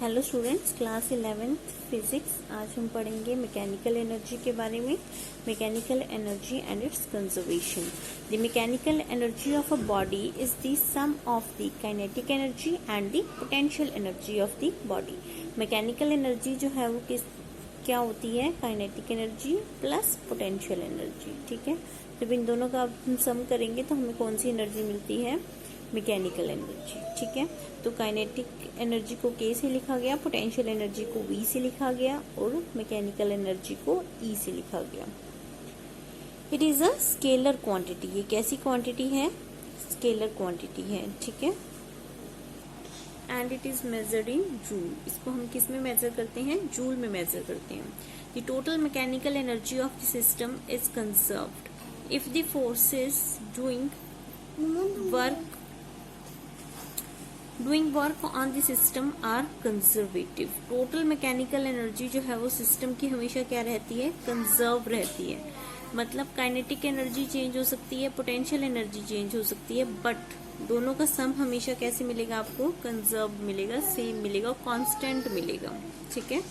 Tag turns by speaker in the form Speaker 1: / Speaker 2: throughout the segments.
Speaker 1: Hello students, class 11th physics. आज हम पढ़ेंगे मैकेनिकल एनर्जी के बारे में। Mechanical energy and its conservation. The mechanical energy of a body is the sum of the kinetic energy and the potential energy of the body. Mechanical energy जो है वो क्या होती है? Kinetic energy plus potential energy. ठीक है, जब इन दोनों का हम सम करेंगे तो हमें कौन सी एनर्जी मिलती है? Mechanical energy. ठीक है, तो काइनेटिक एनर्जी को K से लिखा गया, पोटेंशियल एनर्जी को V से लिखा गया और मैकेनिकल एनर्जी को E से लिखा गया। It is a scalar quantity. ये कैसी क्वांटिटी है? स्केलर क्वांटिटी है। ठीक है, and it is measured in joule. इसको हम किस में मेजर करते हैं? जूल में मेजर करते हैं। The total mechanical energy of the system is conserved if the forces doing work on the system are conservative. Total mechanical energy जो है वो सिस्टम की हमेशा क्या रहती है? कंजर्व रहती है। मतलब काइनेटिक एनर्जी चेंज हो सकती है, पोटेंशियल एनर्जी चेंज हो सकती है, बट दोनों का सम हमेशा कैसे मिलेगा आपको? कंजर्व मिलेगा, सेम मिलेगा, कांस्टेंट मिलेगा। ठीक है,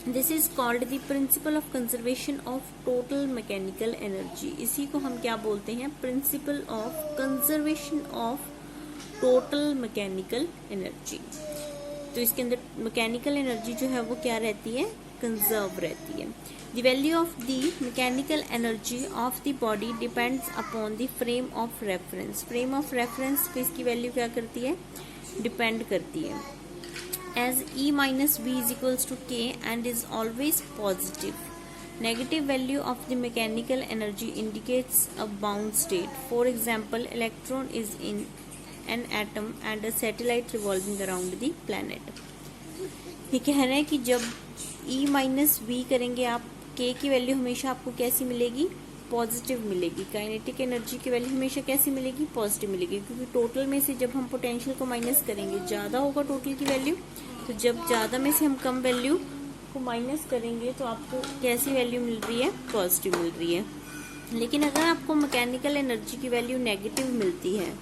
Speaker 1: this is called the principle of conservation of total mechanical energy. इसी को हम क्या बोलते हैं? Principle of conservation of total mechanical energy. तो इसके अंदर मैकेनिकल एनर्जी जो है वो क्या रहती है? कंजर्व रहती है। The value of the mechanical energy of the body depends upon the frame of reference. Frame of reference पे इसकी वैल्यू क्या करती है? डिपेंड करती है। As E minus V is equals to K and is always positive. Negative value of the mechanical energy indicates a bound state. For example, electron is in an atom and a satellite revolving around the planet. ये कह रहे हैं कि जब E minus V करेंगे आप, K की value हमेशा आपको कैसी मिलेगी? पॉजिटिव मिलेगी। काइनेटिक एनर्जी की वैल्यू हमेशा कैसी मिलेगी? पॉजिटिव मिलेगी, क्योंकि टोटल में से जब हम पोटेंशियल को माइनस करेंगे ज्यादा होगा टोटल की वैल्यू, तो जब ज्यादा में से हम कम वैल्यू को माइनस करेंगे तो आपको कैसी वैल्यू मिल रही है? पॉजिटिव मिल रही है। लेकिन अगर आपको मैकेनिकल एनर्जी की वैल्यू नेगेटिव मिलती है,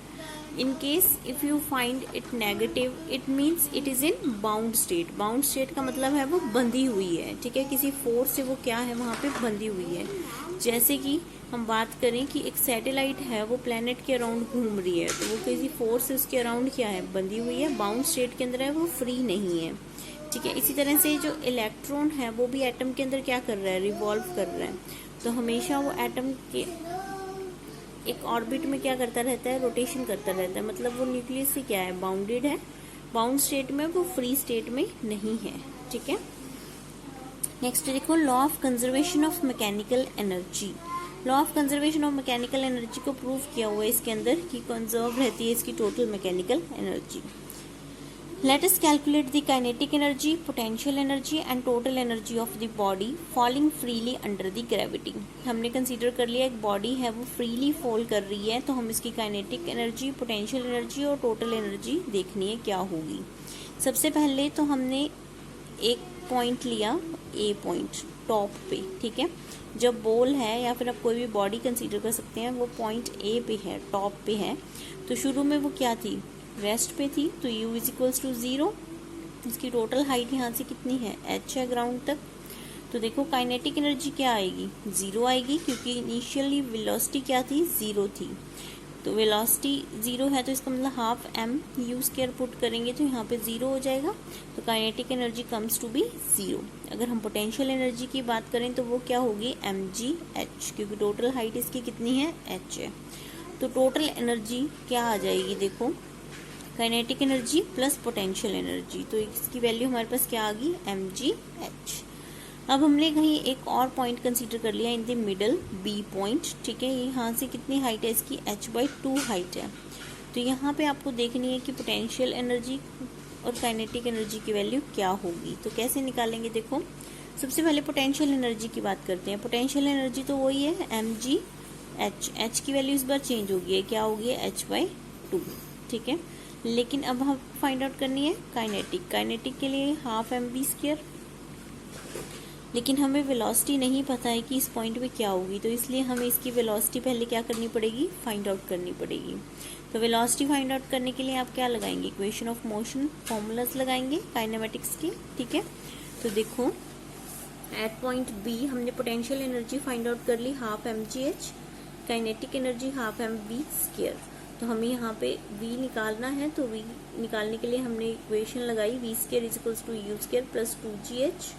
Speaker 1: in case if you find it negative, it means it is in bound state. Bound state का मतलब है वो बंधी हुई है। ठीक है, किसी फोर्स से वो क्या है? वहां पे बंधी हुई है। जैसे कि हम बात करें कि एक सैटेलाइट है, वो प्लेनेट के अराउंड घूम रही है, तो वो किसी फोर्स से उसके अराउंड क्या है? बंधी हुई है, बाउंड स्टेट के अंदर है, वो फ्री नहीं है। ठीक है, इसी तरह से जो इलेक्ट्रॉन है वो भी एटम के अंदर क्या कर रहा है? रिवॉल्व कर रहा है। तो हमेशा वो एटम के एक ऑर्बिट में क्या करता रहता है? रोटेशन करता रहता है। मतलब वो न्यूक्लियस से क्या है? बाउंडेड है, बाउंड स्टेट में, वो फ्री स्टेट में नहीं है। ठीक है, नेक्स्ट देखो, law of conservation of mechanical energy. Law of conservation of mechanical energy को प्रूव किया हुआ है इसके अंदर कि कंजर्व रहती है इसकी total mechanical energy. Let us calculate the kinetic energy, potential energy and total energy of the body falling freely under the gravity. हमने कंसीडर कर लिया एक बॉडी है वो फ्रीली फॉल कर रही है, तो हम इसकी काइनेटिक एनर्जी, पोटेंशियल एनर्जी और टोटल एनर्जी देखनी है क्या होगी। सबसे पहले तो हमने एक पॉइंट लिया, A पॉइंट टॉप पे। ठीक है, जब बॉल है या फिर आप कोई भी बॉडी कंसीडर कर सकते हैं, वो पॉइंट A पे है, टॉप पे है, तो शुरू में वो क्या थी? रेस्ट पे थी, तो U इज इक्वल्स टू 0। इसकी टोटल हाइट यहाँ से कितनी है? h है ग्राउंड तक। तो देखो काइनेटिक एनर्जी क्या आएगी? 0 आएगी, क्योंकि इनिशियली वेलोसिटी क्या थी? 0 थी। तो वेलोसिटी 0 है, तो इसका मतलब हाफ m(u²) पुट करेंगे तो यहाँ पे 0 हो जाएगा। तो kinetic energy comes to be 0। अगर हम पोटेंशियल एनर्जी की बात करें तो वो क्या होगी? mgh, क्योंकि टोटल हाइट इसकी कितनी है? h है। तो टोटल एनर्जी क्या आ जाएगी? देखो, kinetic energy plus potential energy, तो इसकी वैल्यू हमारे पास क्या आ गई? mgh। अब हमने कहीं एक और पॉइंट कंसीडर कर लिया in the middle, B point. ठीक है, यहाँ से कितनी हाइट है इसकी? h/2 हाइट है। तो यहाँ पे आपको देखनी है कि पोटेंशियल एनर्जी और काइनेटिक एनर्जी की वैल्यू क्या होगी। तो कैसे निकालेंगे? देखो, सबसे पहले पोटेंशियल एनर्जी की बात करते हैं। पोटेंशियल एनर्जी तो वही है mgh, h की वैल्यू इस बार चेंज होगी है, क्या होगी? h/2। ठीक है, लेकिन अब हम फाइंड आउट करनी है काइनेटिक। काइनेटिक के लिए हाफ mv²। लेकिन हमें वेलोसिटी नहीं पता है कि इस पॉइंट पे क्या होगी, तो इसलिए हमें इसकी वेलोसिटी पहले क्या करनी पड़ेगी, फाइंड आउट करनी पड़ेगी। तो वेलोसिटी फाइंड आउट करने के लिए आप क्या लगाएंगे, इक्वेशन ऑफ मोशन फॉर्मूलाज लगाएंगे काइनेमेटिक्स के, ठीक है। तो देखो एट पॉइंट बी हमने पोटेंशियल एनर्जी फाइंड आउट कर ली half mgh, kinetic energy half mv²। तो हमें यहाँ पे v निकालना है, तो v निकालने के लिए हमने इक्वेशन लगाई v² = u² + 2gh।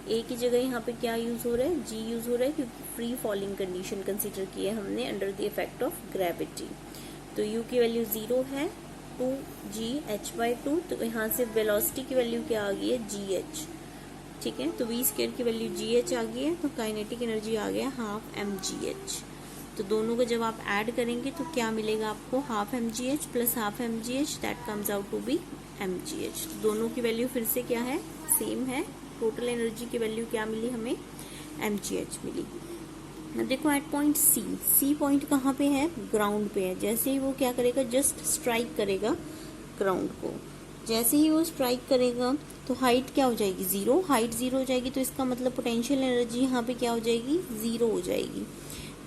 Speaker 1: ए की जगह यहाँ पे क्या यूज हो रहा है, जी यूज हो रहा है, क्योंकि फ्री फॉलिंग कंडीशन कंसीडर की है हमने under the effect of gravity. तो u की वैल्यू 0 है, 2gh/2। तो यहाँ से वेलोसिटी की वैल्यू क्या आ गई है, gh, ठीक है। तो v² की वैल्यू gh आ गई है, तो काइनेटिक एनर्जी आ गया हाफ mgh। तो दोनों को जब आप ऐड करेंगे तो क्या मिलेगा आपको, half mgh + half mgh, that comes out to be mgh। तो दोनों की वैल्यू फिर से क्या है, सेम है। टोटल एनर्जी की वैल्यू क्या मिली हमें, mgh मिली। अब देखो एट पॉइंट सी पॉइंट कहाँ पे है, ग्राउंड पे है। जैसे ही वो क्या करेगा, जस्ट स्ट्राइक करेगा ग्राउंड को, जैसे ही वो स्ट्राइक करेगा तो हाइट क्या हो जाएगी, 0, हाइट 0 हो जाएगी। तो इसका मतलब पोटेंशियल एनर्जी यहाँ पे क्या हो जाएगी, 0 हो जाएगी।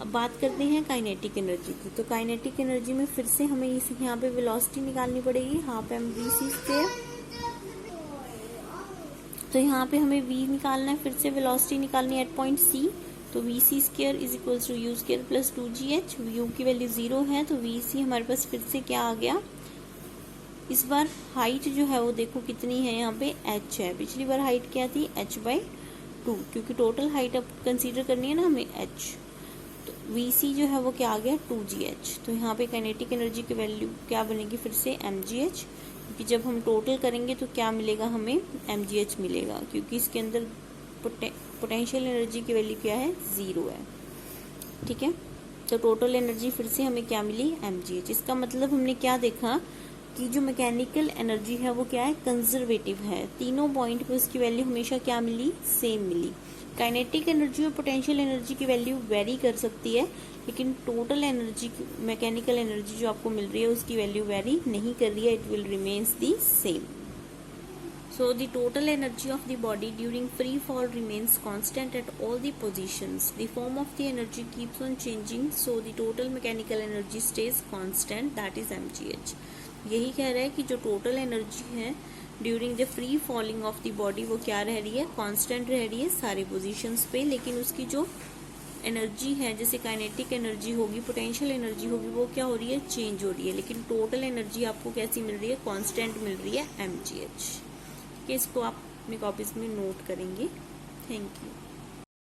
Speaker 1: अब बात करते हैं काइनेटिक एनर्जी की। तो काइनेटिक एनर्जी में फिर से हमें इस यहाँ पे वेलोसिटी निकालनी पड़ेगी, हाफ mv²। तो यहाँ पे हमें v निकालना है, फिर से वेलोसिटी निकालनी है एट पॉइंट सी। तो vc² = u² + 2gh। u की वैल्यू 0 है, तो vc हमारे पास फिर से क्या आ गया, इस बार हाइट जो है वो देखो कितनी है, यहाँ पे h है। पिछली बार हाइट क्या थी, h/2, क्योंकि टोटल हाइट अब कंसीडर करनी है ना हमें h। तो vc जो है वो क्या आ गया, 2gh। तो यहाँ पे काइनेटिक एनर्जी की वैल्यू क्या बनेगी, फिर से mgh, क्योंकि जब हम टोटल करेंगे तो क्या मिलेगा हमें, mgh मिलेगा, क्योंकि इसके अंदर पोटेंशियल एनर्जी की वैल्यू क्या है, 0 है, ठीक है। तो टोटल एनर्जी फिर से हमें क्या मिली, mgh। इसका मतलब हमने क्या देखा कि जो मैकेनिकल एनर्जी है वो क्या है, कंजर्वेटिव है। तीनों पॉइंट पे उसकी वैल्यू हमेशा क्या मिली, सेम मिली। काइनेटिक एनर्जी और पोटेंशियल एनर्जी की वैल्यू वेरी कर सकती है, लेकिन टोटल एनर्जी, मैकेनिकल एनर्जी जो आपको मिल रही है उसकी वैल्यू वेरी नहीं कर रही है, it will remains the same. So the total energy of the body during free fall remains constant at all the positions. The form of the energy keeps on changing, so the total mechanical energy stays constant, that is mgh. यही कह रहा है कि जो total energy है during the free falling of the body वो क्या रह रही है, कांस्टेंट रह रही है सारे पोजीशंस पे। लेकिन उसकी जो एनर्जी है, जैसे काइनेटिक एनर्जी होगी, पोटेंशियल एनर्जी होगी, वो क्या हो रही है, चेंज हो रही है। लेकिन टोटल एनर्जी आपको कैसी मिल रही है, कांस्टेंट मिल रही है, mgh। कि इसको आप अपनी कॉपीज में नोट करेंगे। Thank you.